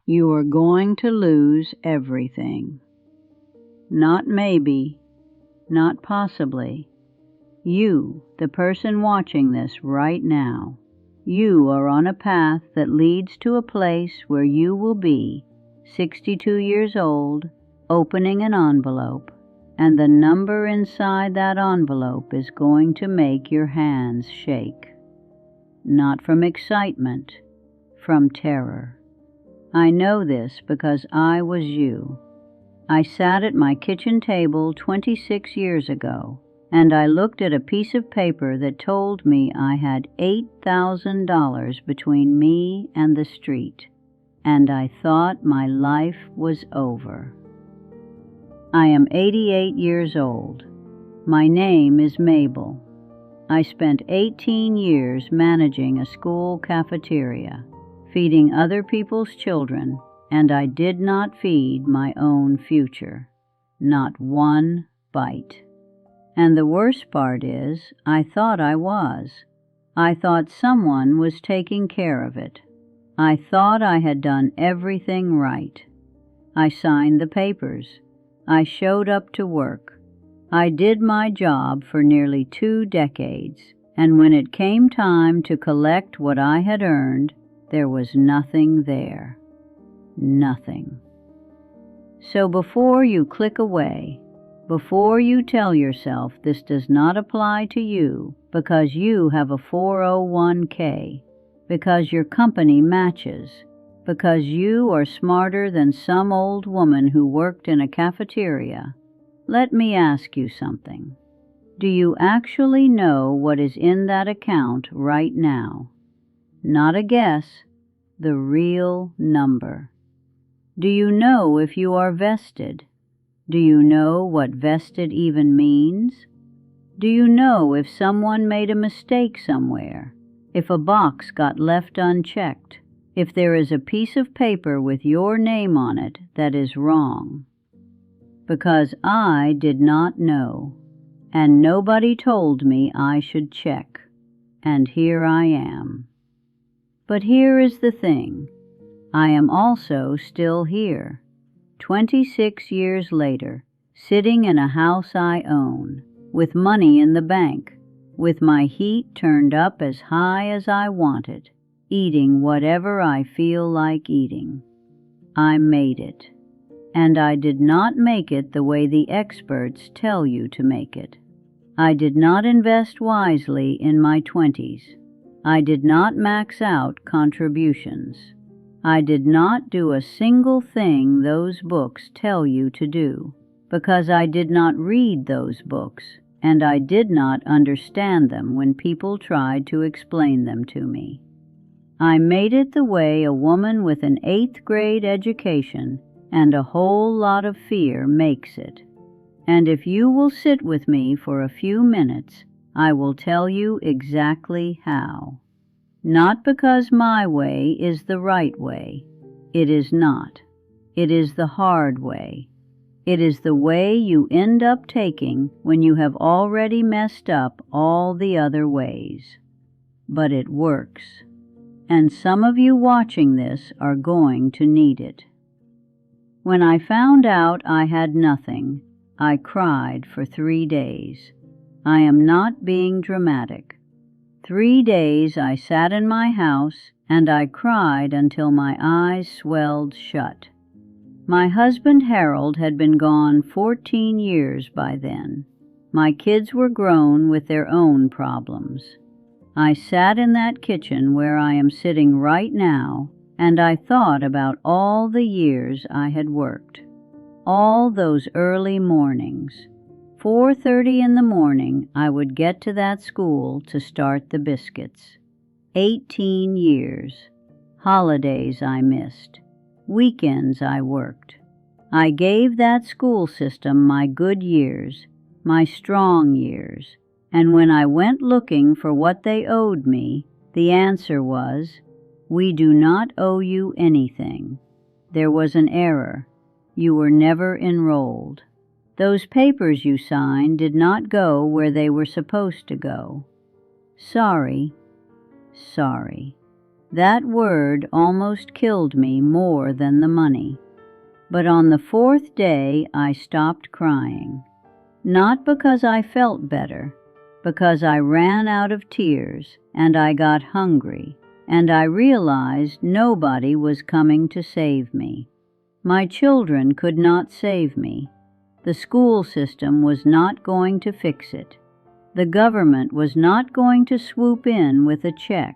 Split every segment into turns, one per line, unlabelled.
You are going to lose everything. Not maybe, not possibly. You, the person watching this right now, you are on a path that leads to a place where you will be 62 years old, opening an envelope, and the number inside that envelope is going to make your hands shake. Not from excitement, from terror. I know this because I was you. I sat at my kitchen table 26 years ago, and I looked at a piece of paper that told me I had $8,000 between me and the street, and I thought my life was over. I am 88 years old. My name is Mabel. I spent 18 years managing a school cafeteria, feeding other people's children, and I did not feed my own future. Not one bite. And the worst part is, I thought I was. I thought someone was taking care of it. I thought I had done everything right. I signed the papers. I showed up to work. I did my job for nearly 2 decades, and when it came time to collect what I had earned, there was nothing there. Nothing. So before you click away, before you tell yourself this does not apply to you because you have a 401k, because your company matches, because you are smarter than some old woman who worked in a cafeteria, let me ask you something. Do you actually know what is in that account right now? Not a guess, the real number. Do you know if you are vested? Do you know what vested even means? Do you know if someone made a mistake somewhere? If a box got left unchecked? If there is a piece of paper with your name on it that is wrong? Because I did not know, and nobody told me I should check, and here I am. But here is the thing. I am also still here, 26 years later, sitting in a house I own, with money in the bank, with my heat turned up as high as I want it, eating whatever I feel like eating. I made it, and I did not make it the way the experts tell you to make it. I did not invest wisely in my 20s. I did not max out contributions. I did not do a single thing those books tell you to do, because I did not read those books, and I did not understand them when people tried to explain them to me. I made it the way a woman with an 8th grade education and a whole lot of fear makes it. And if you will sit with me for a few minutes, I will tell you exactly how. Not because my way is the right way. It is not. It is the hard way. It is the way you end up taking when you have already messed up all the other ways. But it works. And some of you watching this are going to need it. When I found out I had nothing, I cried for 3 days. I am not being dramatic. 3 days I sat in my house and I cried until my eyes swelled shut. My husband Harold had been gone 14 years by then. My kids were grown with their own problems. I sat in that kitchen where I am sitting right now, and I thought about all the years I had worked. All those early mornings. 4:30 in the morning, I would get to that school to start the biscuits. 18 years. Holidays I missed. Weekends I worked. I gave that school system my good years, my strong years, and when I went looking for what they owed me, the answer was, "We do not owe you anything. There was an error. You were never enrolled. Those papers you signed did not go where they were supposed to go. Sorry, sorry." That word almost killed me more than the money. But on the fourth day I stopped crying. Not because I felt better, because I ran out of tears and I got hungry and I realized nobody was coming to save me. My children could not save me. The school system was not going to fix it. The government was not going to swoop in with a check.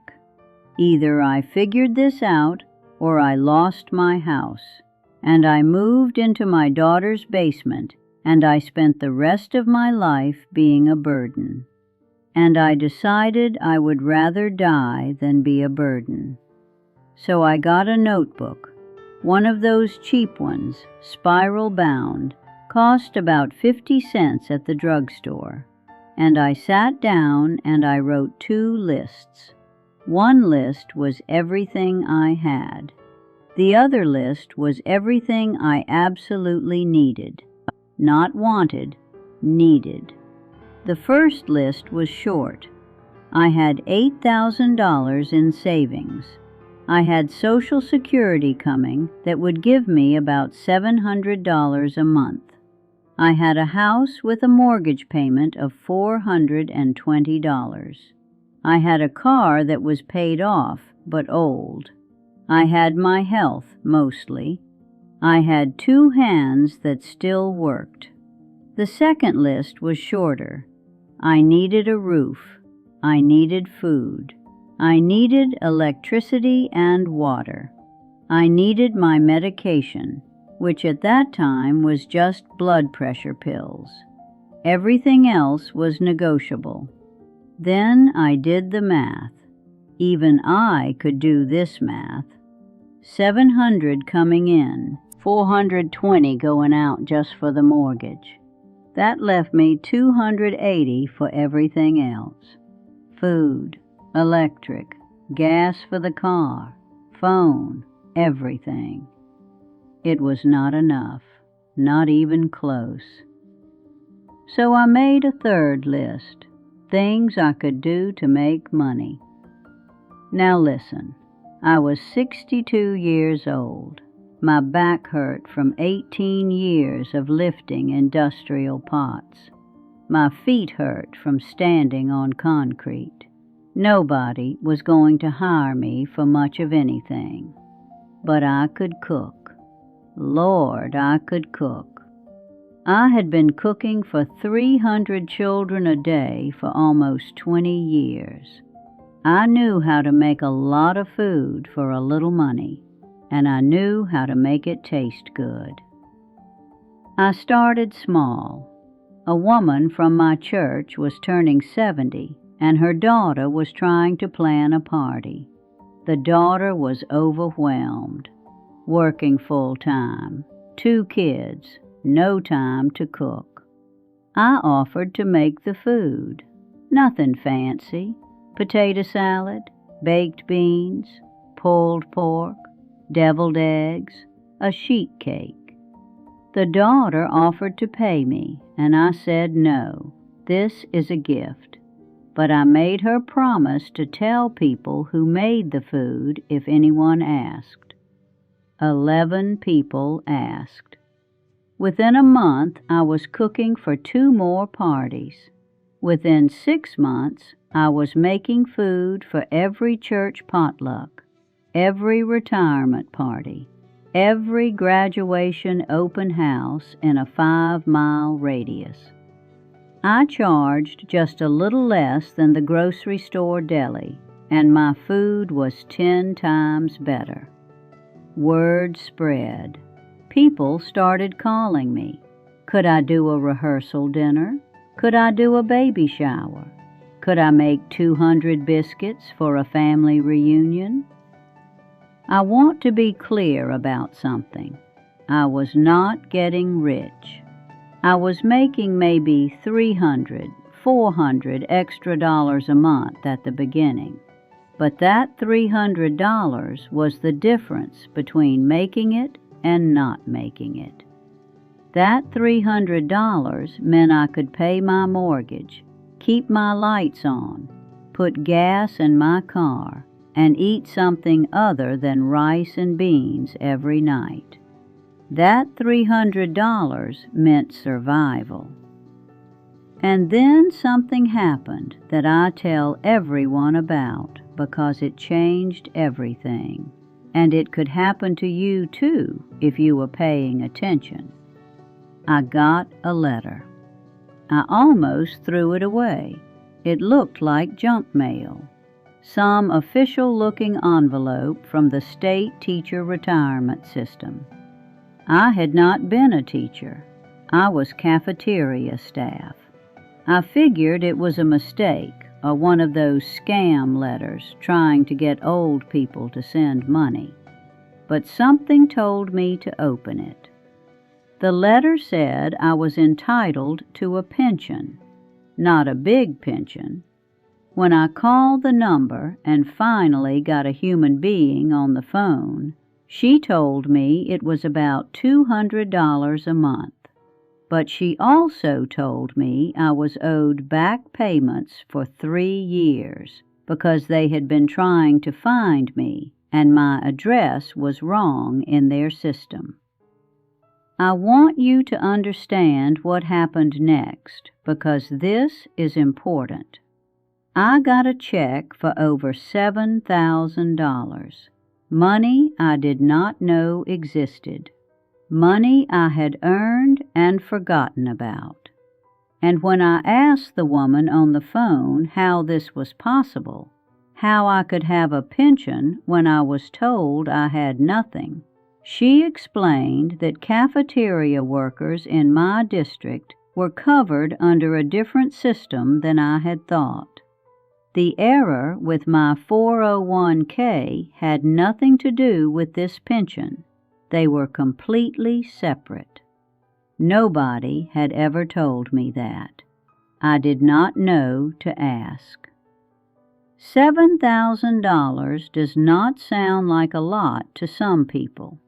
Either I figured this out or I lost my house, and I moved into my daughter's basement, and I spent the rest of my life being a burden. And I decided I would rather die than be a burden. So I got a notebook, one of those cheap ones, spiral bound, cost about 50 cents at the drugstore. And I sat down and I wrote 2 lists. One list was everything I had. The other list was everything I absolutely needed. Not wanted, needed. The first list was short. I had $8,000 in savings. I had Social Security coming that would give me about $700 a month. I had a house with a mortgage payment of $420. I had a car that was paid off but old. I had my health, mostly. I had 2 hands that still worked. The second list was shorter. I needed a roof. I needed food. I needed electricity and water. I needed my medication, which at that time was just blood pressure pills. Everything else was negotiable. Then I did the math. Even I could do this math. 700 coming in, 420 going out just for the mortgage. That left me 280 for everything else. Food, electric, gas for the car, phone, everything. It was not enough, not even close. So I made a third list, things I could do to make money. Now listen, I was 62 years old. My back hurt from 18 years of lifting industrial pots. My feet hurt from standing on concrete. Nobody was going to hire me for much of anything. But I could cook. Lord, I could cook. I had been cooking for 300 children a day for almost 20 years. I knew how to make a lot of food for a little money, and I knew how to make it taste good. I started small. A woman from my church was turning 70, and her daughter was trying to plan a party. The daughter was overwhelmed, working full-time, 2 kids, no time to cook. I offered to make the food. Nothing fancy. Potato salad, baked beans, pulled pork, deviled eggs, a sheet cake. The daughter offered to pay me, and I said no, this is a gift. But I made her promise to tell people who made the food if anyone asked. 11 people asked. Within a month, I was cooking for 2 more parties. Within 6 months, I was making food for every church potluck, every retirement party, every graduation open house in a 5-mile radius. I charged just a little less than the grocery store deli, and my food was 10 times better. Word spread. People started calling me. Could I do a rehearsal dinner? Could I do a baby shower? Could I make 200 biscuits for a family reunion? I want to be clear about something. I was not getting rich. I was making maybe $300, $400 extra dollars a month at the beginning. But that $300 was the difference between making it and not making it. That $300 meant I could pay my mortgage, keep my lights on, put gas in my car, and eat something other than rice and beans every night. That $300 meant survival. And then something happened that I tell everyone about because it changed everything. And it could happen to you too if you were paying attention. I got a letter. I almost threw it away. It looked like junk mail. Some official-looking envelope from the state teacher retirement system. I had not been a teacher. I was cafeteria staff. I figured it was a mistake or one of those scam letters trying to get old people to send money. But something told me to open it. The letter said I was entitled to a pension, not a big pension. When I called the number and finally got a human being on the phone, she told me it was about $200 a month. But she also told me I was owed back payments for 3 years because they had been trying to find me and my address was wrong in their system. I want you to understand what happened next because this is important. I got a check for over $7,000, money I did not know existed. Money I had earned and forgotten about. And when I asked the woman on the phone how this was possible, how I could have a pension when I was told I had nothing, she explained that cafeteria workers in my district were covered under a different system than I had thought. The error with my 401k had nothing to do with this pension. They were completely separate. Nobody had ever told me that. I did not know to ask. $7,000 does not sound like a lot to some people.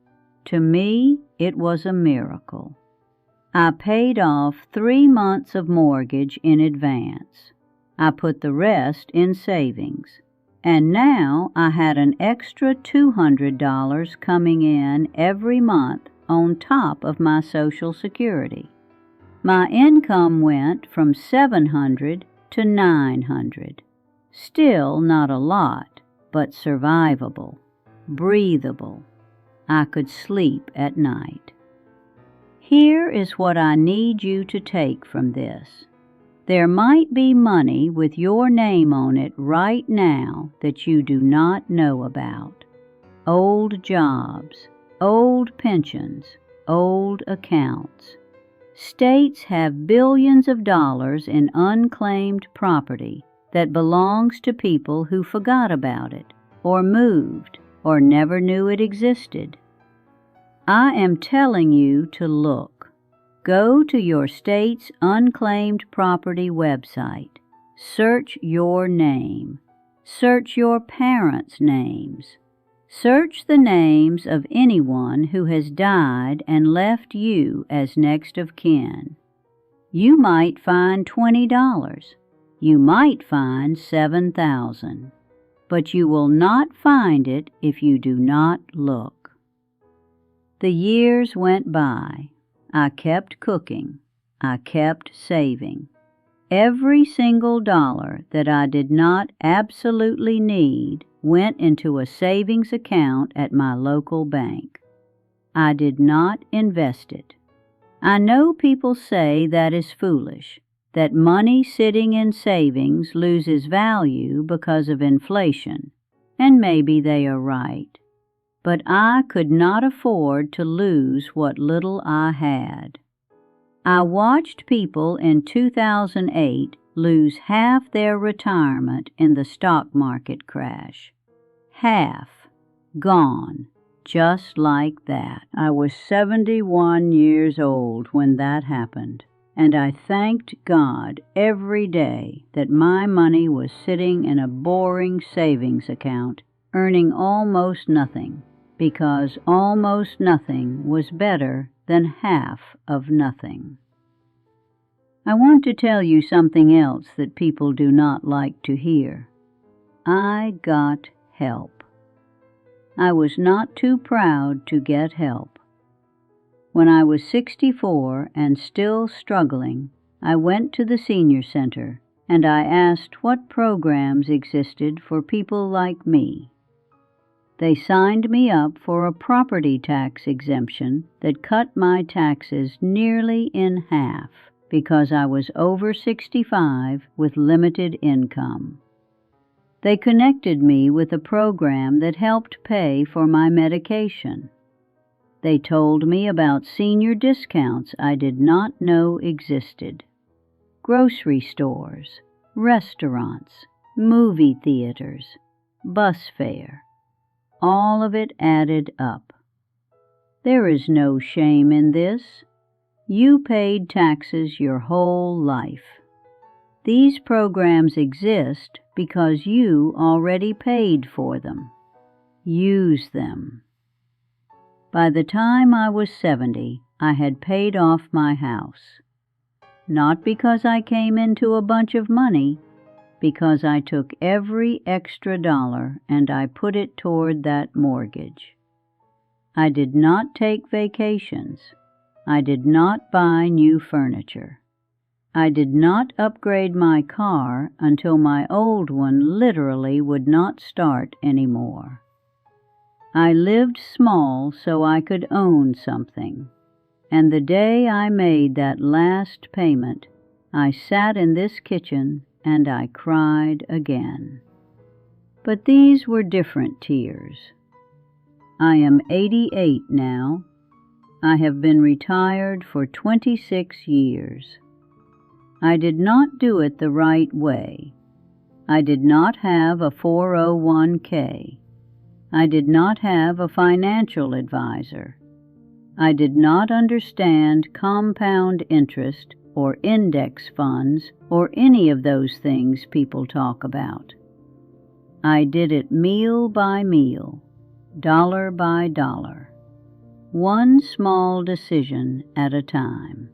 To me, it was a miracle. I paid off 3 months of mortgage in advance. I put the rest in savings. And now I had an extra $200 coming in every month on top of my Social Security. My income went from $700 to $900. Still not a lot, but survivable, breathable. I could sleep at night. Here is what I need you to take from this. There might be money with your name on it right now that you do not know about. Old jobs, old pensions, old accounts. States have billions of dollars in unclaimed property that belongs to people who forgot about it, or moved, or never knew it existed. I am telling you to look. Go to your state's unclaimed property website. Search your name. Search your parents' names. Search the names of anyone who has died and left you as next of kin. You might find $20. You might find $7,000. But you will not find it if you do not look. The years went by. I kept cooking. I kept saving. Every single dollar that I did not absolutely need went into a savings account at my local bank. I did not invest it. I know people say that is foolish, that money sitting in savings loses value because of inflation, and maybe they are right. But I could not afford to lose what little I had. I watched people in 2008 lose half their retirement in the stock market crash. Half. Gone. Just like that. I was 71 years old when that happened, and I thanked God every day that my money was sitting in a boring savings account, earning almost nothing, because almost nothing was better than half of nothing. I want to tell you something else that people do not like to hear. I got help. I was not too proud to get help. When I was 64 and still struggling, I went to the senior center and I asked what programs existed for people like me. They signed me up for a property tax exemption that cut my taxes nearly in half because I was over 65 with limited income. They connected me with a program that helped pay for my medication. They told me about senior discounts I did not know existed. Grocery stores, restaurants, movie theaters, bus fare. All of it added up. There is no shame in this. You paid taxes your whole life. These programs exist because you already paid for them. Use them. By the time I was 70, I had paid off my house. Not because I came into a bunch of money, because I took every extra dollar and I put it toward that mortgage. I did not take vacations. I did not buy new furniture. I did not upgrade my car until my old one literally would not start anymore. I lived small so I could own something. And the day I made that last payment, I sat in this kitchen and I cried again. But these were different tears. I am 88 now. I have been retired for 26 years. I did not do it the right way. I did not have a 401k. I did not have a financial advisor. I did not understand compound interest or index funds or any of those things people talk about. I did it meal by meal, dollar by dollar, one small decision at a time.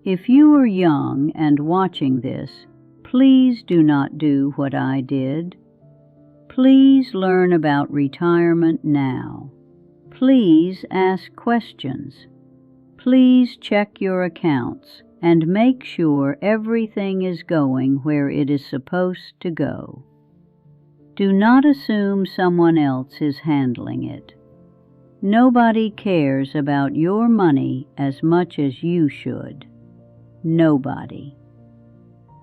If you are young and watching this, please do not do what I did. Please learn about retirement now. Please ask questions. Please check your accounts and make sure everything is going where it is supposed to go. Do not assume someone else is handling it. Nobody cares about your money as much as you should. Nobody.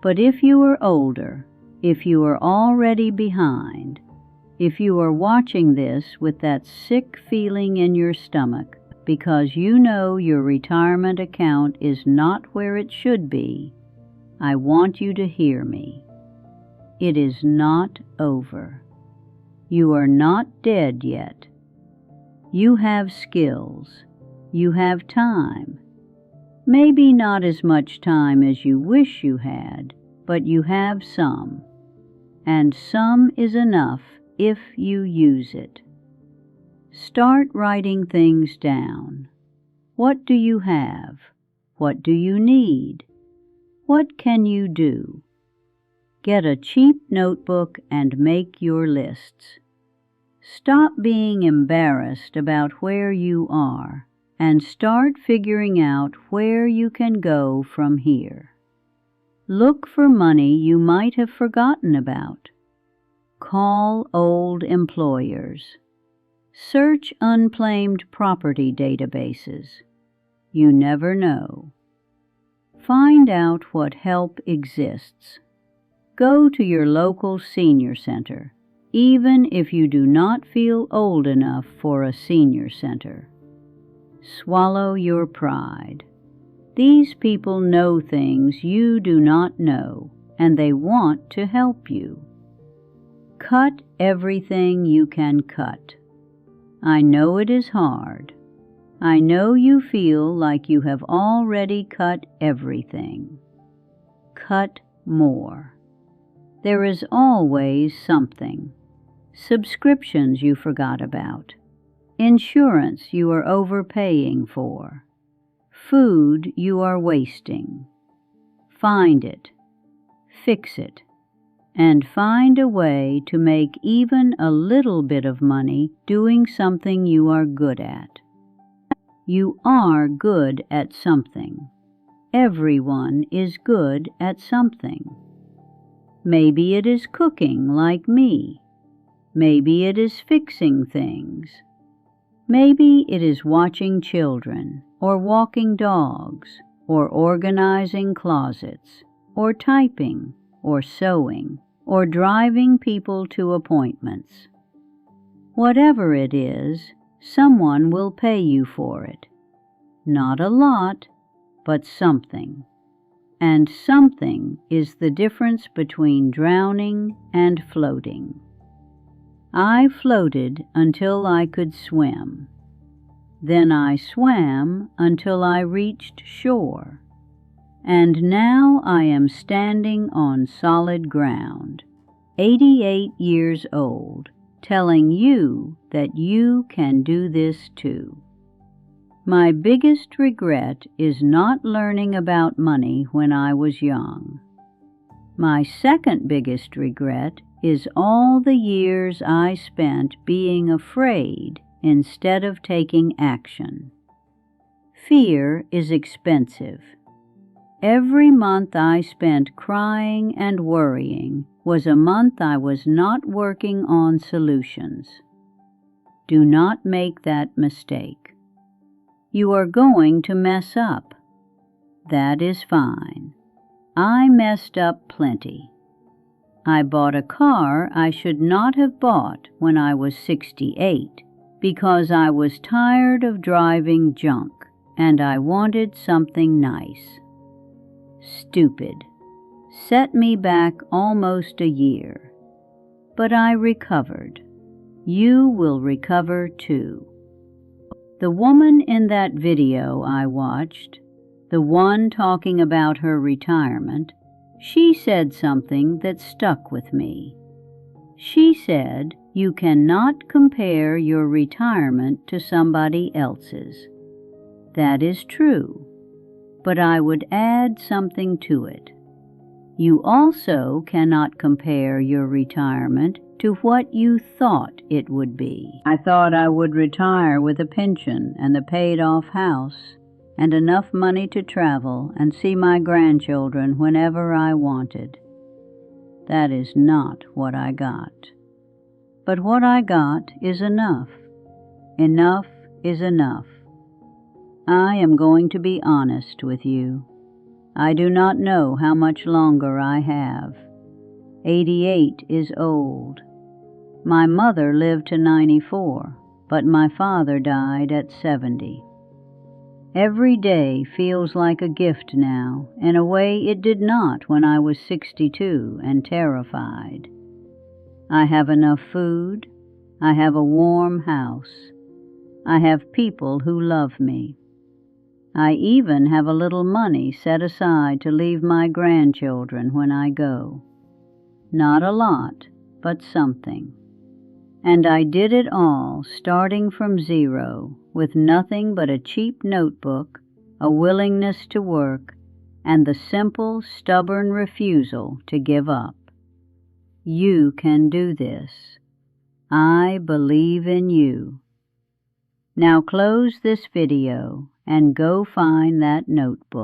But if you are older, if you are already behind, if you are watching this with that sick feeling in your stomach because you know your retirement account is not where it should be, I want you to hear me. It is not over. You are not dead yet. You have skills. You have time. Maybe not as much time as you wish you had, but you have some. And some is enough if you use it. Start writing things down. What do you have? What do you need? What can you do? Get a cheap notebook and make your lists. Stop being embarrassed about where you are and start figuring out where you can go from here. Look for money you might have forgotten about. Call old employers. Search unclaimed property databases. You never know. Find out what help exists. Go to your local senior center, even if you do not feel old enough for a senior center. Swallow your pride. These people know things you do not know, and they want to help you. Cut everything you can cut. I know it is hard. I know you feel like you have already cut everything. Cut more. There is always something. Subscriptions you forgot about. Insurance you are overpaying for. Food you are wasting. Find it. Fix it. and find a way to make even a little bit of money doing something you are good at. You are good at something. Everyone is good at something. Maybe it is cooking like me. Maybe it is fixing things. Maybe it is watching children, or walking dogs, or organizing closets, or typing, or sewing, or driving people to appointments. Whatever it is, someone will pay you for it. Not a lot, but something. And something is the difference between drowning and floating. I floated until I could swim. Then I swam until I reached shore. And now I am standing on solid ground, 88 years old, telling you that you can do this too. My biggest regret is not learning about money when I was young. My second biggest regret is all the years I spent being afraid instead of taking action. Fear is expensive. Every month I spent crying and worrying was a month I was not working on solutions. Do not make that mistake. You are going to mess up. That is fine. I messed up plenty. I bought a car I should not have bought when I was 68 because I was tired of driving junk and I wanted something nice. Stupid. Set me back almost a year. But I recovered. You will recover too. The woman in that video I watched, the one talking about her retirement, she said something that stuck with me. She said, you cannot compare your retirement to somebody else's. That is true, but I would add something to it. You also cannot compare your retirement to what you thought it would be. I thought I would retire with a pension and a paid-off house and enough money to travel and see my grandchildren whenever I wanted. That is not what I got. But what I got is enough. Enough is enough. I am going to be honest with you. I do not know how much longer I have. 88 is old. My mother lived to 94, but my father died at 70. Every day feels like a gift now, in a way it did not when I was 62 and terrified. I have enough food. I have a warm house. I have people who love me. I even have a little money set aside to leave my grandchildren when I go. Not a lot, but something. And I did it all starting from zero, with nothing but a cheap notebook, a willingness to work, and the simple, stubborn refusal to give up. You can do this. I believe in you. Now close this video and go find that notebook.